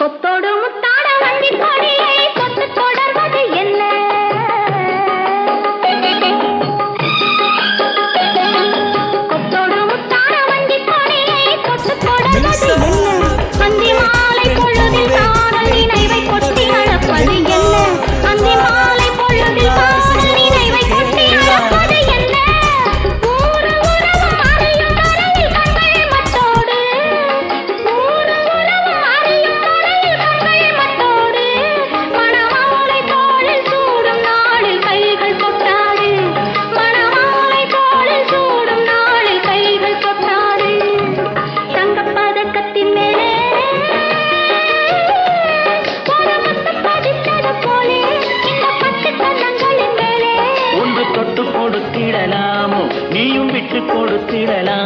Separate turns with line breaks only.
கொத்தோடு முத்தாட வண்டி கொடியை கொத்து தொடர்வது என்ன? கொத்தோடு முத்தாட வண்டி கொடியை கொத்து தொடர்வது என்ன? அந்தி மாலை பொழுதில் காதல் நினைவை கொட்டி அழப்பது என்ன? அந்தி மாலை பொழுதில் காதல் நினைவை கொட்டி அழப்பது என்ன? ஊரு உறவும் அறியும் வரையில் கண்கள் மட்டோடு, ஊரு உறவும் அறியும் வரையில் கண்கள் மட்டோடு, மணமாலை தோளில் சூடும் நாளில் கைகள் கொட்டாது, மணமாலை தோளில் சூடும் நாளில் கைகள் கொட்டாது. தங்கப் பதக்கத்தின் மேலே ஒரு முத்து பதித்தது போலே இந்த பட்டு கன்னங்களின் மேலே
ஒன்று தொட்டு கொடுத்திடலாமோ, நீயும் விட்டு கொடுத்திடலாம்.